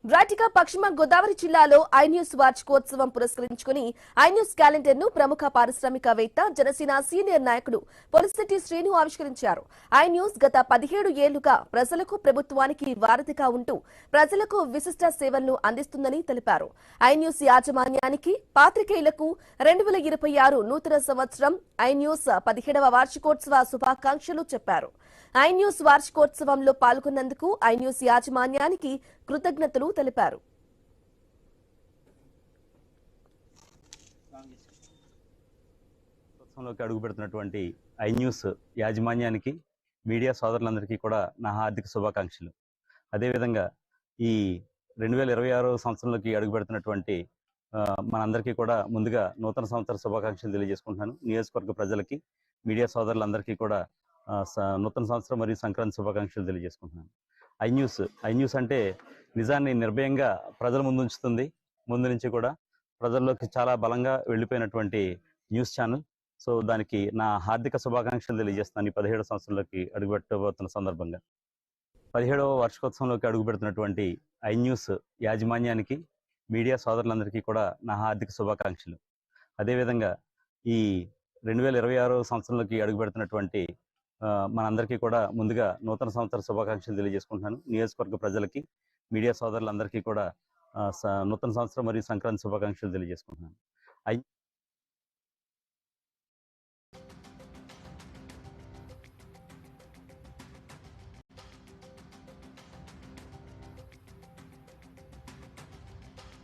రైట్గా పశ్చిమ గోదావరి జిల్లాలో ఐన్యూస్ వార్షికోత్సవం పురస్కరించుకుని ఐన్యూస్ క్యాలెండర్ ను ప్రముఖ పారిశ్రామికవేత్త జనసేన సీనియర్ నాయకుడు పొలిశెట్టి శ్రీను ఆవిష్కరించారు. ఐన్యూస్ గత 17 ఏళ్లుగా ప్రజలకు ప్రభుత్వానికి వారధిగా ఉంటూ ప్రజలకు విశిష్ట సేవలను అందిస్తుందని తెలిపారు. ఐన్యూస్ యాజమాన్యానికి పాత్రికేయులకు 2026 నూతన సంవత్సరం ఐన్యూస్ 17వ వార్షికోత్సవ శుభాకాంక్షలు చెప్పారు. ఐన్యూస్ వార్షికోత్సవంలో పాల్గొన్నందుకు ఐన్యూస్ యాజమాన్యానికి కృతజ్ఞతలు తెలిపారు. అడుగుపెడుతున్నటువంటి ఐన్యూస్ యాజమాన్యానికి మీడియా సోదరులందరికీ కూడా నా హార్దిక శుభాకాంక్షలు. అదేవిధంగా ఈ 2026 సంవత్సరంలోకి అడుగుపెడుతున్నటువంటి మనందరికీ కూడా ముందుగా నూతన సంవత్సర శుభాకాంక్షలు తెలియజేసుకుంటున్నాను. నియోజకవర్గ ప్రజలకి, మీడియా సోదరులందరికీ కూడా నూతన సంవత్సరం మరియు సంక్రాంతి శుభాకాంక్షలు తెలియజేసుకుంటున్నాను. ఐన్యూస్ అంటే నిజాన్ని నిర్భయంగా ప్రజల ముందు ఉంచుతుంది. ముందు నుంచి కూడా ప్రజల్లోకి చాలా బలంగా వెళ్ళిపోయినటువంటి న్యూస్ ఛానల్. సో దానికి నా హార్దిక శుభాకాంక్షలు తెలియజేస్తున్నాను. ఈ 17వ సంవత్సరంలోకి అడుగుపెట్టబోతున్న సందర్భంగా 17వ వార్షికోత్సవంలోకి అడుగుపెడుతున్నటువంటి ఐన్యూస్ యాజమాన్యానికి, మీడియా సోదరులందరికీ కూడా నా హార్దిక శుభాకాంక్షలు. అదేవిధంగా ఈ 2026 సంవత్సరంలోకి అడుగుపెడుతున్నటువంటి మనందరికీ కూడా ముందుగా నూతన సంవత్సర శుభాకాంక్షలు తెలియజేసుకుంటున్నాను. నియోజకవర్గ ప్రజలకి, మీడియా సోదరులందరికీ కూడా నూతన సంవత్సరం మరియు సంక్రాంతి శుభాకాంక్షలు తెలియజేసుకుంటున్నాను.